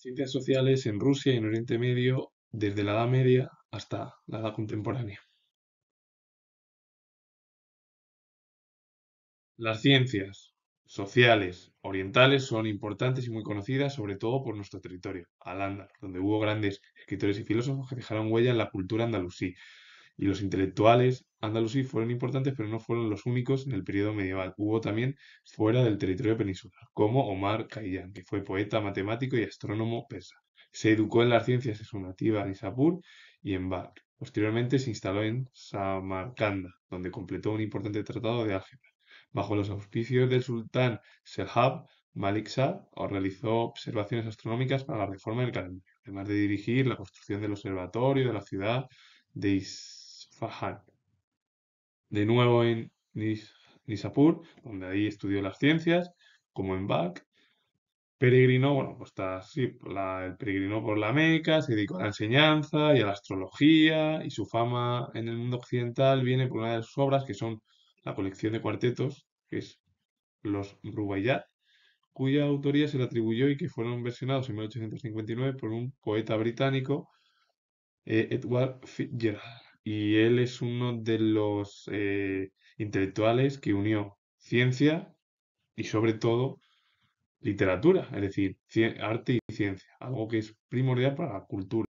Ciencias sociales en Rusia y en Oriente Medio desde la Edad Media hasta la Edad Contemporánea. Las ciencias sociales orientales son importantes y muy conocidas, sobre todo por nuestro territorio, Al-Ándalus, donde hubo grandes escritores y filósofos que dejaron huella en la cultura andalusí. Y los intelectuales andalusí fueron importantes, pero no fueron los únicos en el periodo medieval. Hubo también fuera del territorio peninsular, como Omar Khayyam, que fue poeta, matemático y astrónomo persa. Se educó en las ciencias en su nativa Nisapur y en Balkh. Posteriormente se instaló en Samarcanda, donde completó un importante tratado de álgebra. Bajo los auspicios del sultán Serhab, Malik Shah realizó observaciones astronómicas para la reforma del calendario, además de dirigir la construcción del observatorio de la ciudad de Isfahan. De nuevo en Nishapur, donde ahí estudió las ciencias, como en Balkh. Peregrinó, bueno, pues está así, peregrinó por la Meca, se dedicó a la enseñanza y a la astrología, y su fama en el mundo occidental viene por una de sus obras, que son la colección de cuartetos, que es los Rubaiyat, cuya autoría se le atribuyó y que fueron versionados en 1859 por un poeta británico, Edward Fitzgerald. Y él es uno de los intelectuales que unió ciencia y sobre todo literatura, es decir, arte y ciencia, algo que es primordial para la cultura.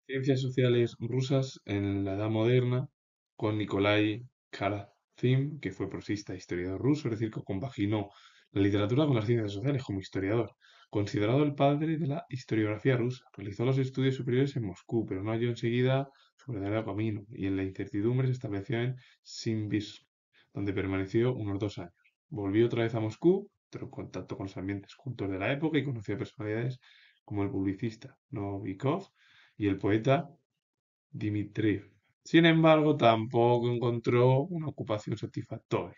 Ciencias sociales rusas en la Edad Moderna, con Nikolai Karamzin, que fue prosista e historiador ruso, es decir, que compaginó la literatura con las ciencias sociales como historiador. Considerado el padre de la historiografía rusa, realizó los estudios superiores en Moscú, pero no halló enseguida su verdadero camino y en la incertidumbre se estableció en Simbirsk, donde permaneció unos 2 años. Volvió otra vez a Moscú, entró en contacto con los ambientes cultos de la época y conoció a personalidades como el publicista Novikov y el poeta Dmitriev. Sin embargo, tampoco encontró una ocupación satisfactoria.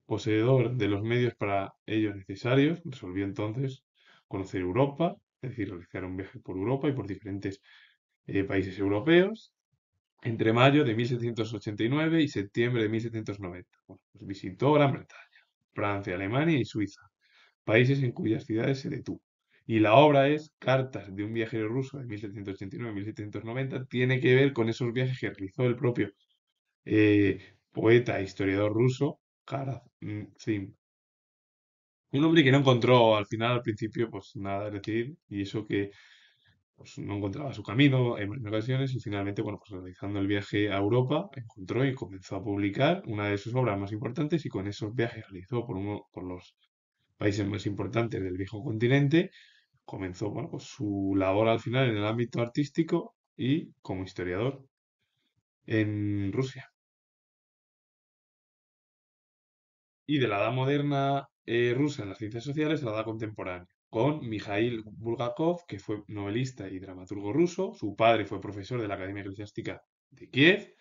Poseedor de los medios para ello necesarios, resolvió entonces conocer Europa, es decir, realizar un viaje por Europa y por diferentes países europeos, entre mayo de 1789 y septiembre de 1790. Bueno, pues visitó Gran Bretaña, Francia, Alemania y Suiza, países en cuyas ciudades se detuvo. Y la obra es Cartas de un viajero ruso de 1789-1790. Tiene que ver con esos viajes que realizó el propio poeta e historiador ruso, Karamzin. Un hombre que no encontró al final, al principio, pues nada, es decir, y eso que pues, no encontraba su camino en varias ocasiones y finalmente, bueno, pues realizando el viaje a Europa, encontró y comenzó a publicar una de sus obras más importantes y con esos viajes realizó por los países más importantes del viejo continente, comenzó, bueno, pues su labor al final en el ámbito artístico y como historiador en Rusia. Y de la edad moderna rusa en las ciencias sociales a la edad contemporánea, con Mikhail Bulgakov, que fue novelista y dramaturgo ruso. Su padre fue profesor de la Academia Eclesiástica de Kiev.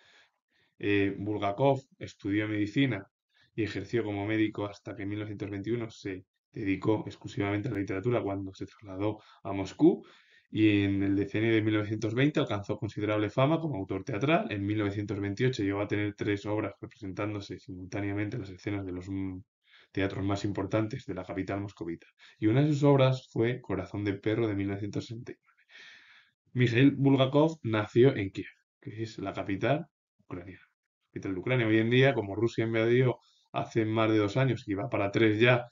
Bulgakov estudió medicina y ejerció como médico hasta que en 1921 se dedicó exclusivamente a la literatura cuando se trasladó a Moscú y en el decenio de 1920 alcanzó considerable fama como autor teatral. En 1928 llegó a tener 3 obras representándose simultáneamente en las escenas de los teatros más importantes de la capital moscovita. Y una de sus obras fue Corazón de perro de 1969. Mikhail Bulgakov nació en Kiev, que es la capital ucraniana. Capital de Ucrania. Hoy en día, como Rusia invadió hace más de 2 años, y va para 3 ya,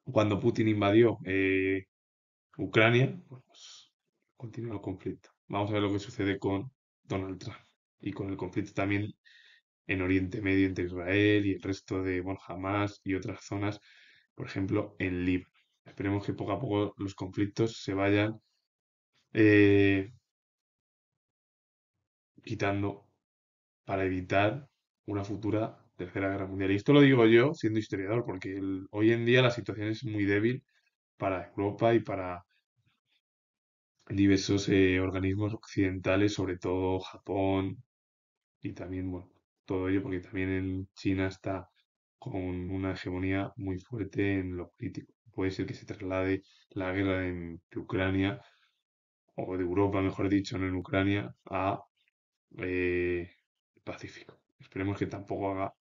cuando Putin invadió Ucrania, pues continúa el conflicto. Vamos a ver lo que sucede con Donald Trump y con el conflicto también en Oriente Medio entre Israel y el resto de, bueno, Hamas y otras zonas, por ejemplo, en Líbano. Esperemos que poco a poco los conflictos se vayan eh, quitando para evitar una futura tercera guerra mundial. Y esto lo digo yo siendo historiador, porque hoy en día la situación es muy débil para Europa y para diversos organismos occidentales, sobre todo Japón y también, bueno, todo ello porque también en China está con una hegemonía muy fuerte en lo político. Puede ser que se traslade la guerra de Ucrania, o de Europa, mejor dicho, no en Ucrania, a Pacífico. Esperemos que tampoco haga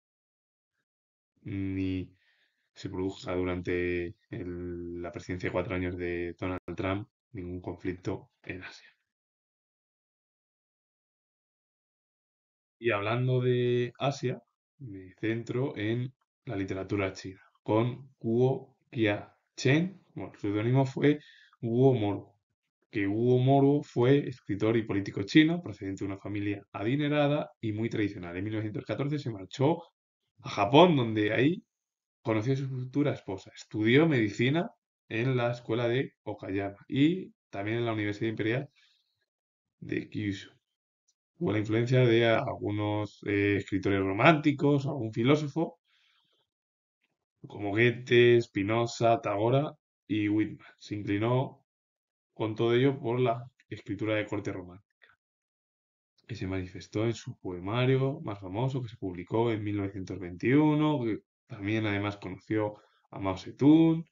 ni se produzca durante la presidencia de 4 años de Donald Trump ningún conflicto en Asia. Y hablando de Asia, me centro en la literatura china, con Guo Qiachen. Bueno, su seudónimo fue Guo Moro, que Guo Moro fue escritor y político chino, procedente de una familia adinerada y muy tradicional. En 1914 se marchó a Japón, donde ahí conoció a su futura esposa. Estudió medicina en la escuela de Okayama y también en la Universidad Imperial de Kyushu. Hubo la influencia de algunos escritores románticos, algún filósofo, como Goethe, Spinoza, Tagora y Whitman. Se inclinó con todo ello por la escritura de corte romántica, que se manifestó en su poemario más famoso, que se publicó en 1921, que también además conoció a Mao Zedong,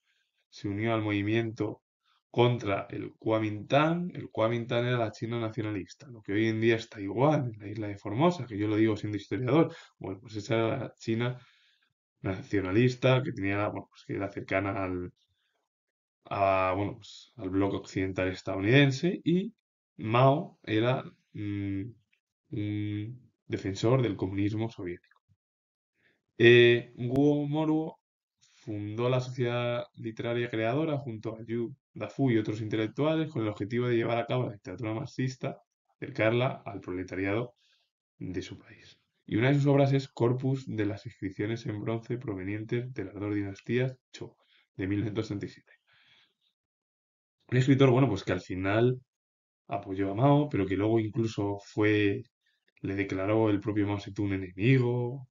se unió al movimiento contra el Kuomintang. El Kuomintang era la China nacionalista, lo que hoy en día es Taiwán, en la isla de Formosa, que yo lo digo siendo historiador. Bueno, pues esa era la China nacionalista que tenía, bueno, pues que era cercana bueno, pues al bloque occidental estadounidense y Mao era un defensor del comunismo soviético. Guo Moruo fundó la Sociedad Literaria Creadora junto a Yu Dafu y otros intelectuales con el objetivo de llevar a cabo la literatura marxista, acercarla al proletariado de su país. Y una de sus obras es Corpus de las inscripciones en bronce provenientes de las dos dinastías Zhou, de 1967. Un escritor, bueno, pues que al final apoyó a Mao, pero que luego incluso le declaró el propio Mao Zedong enemigo.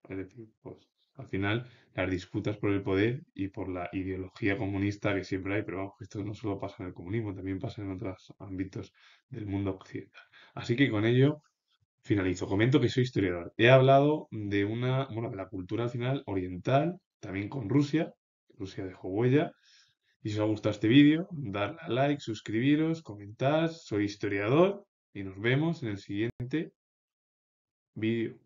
Es decir, pues al final las disputas por el poder y por la ideología comunista que siempre hay, pero vamos, esto no solo pasa en el comunismo, también pasa en otros ámbitos del mundo occidental. Así que con ello finalizo. Comento que soy historiador. He hablado bueno, de la cultura al final oriental, también con Rusia. Rusia dejó huella. Y si os ha gustado este vídeo, darle a like, suscribiros, comentar. Soy historiador y nos vemos en el siguiente vídeo.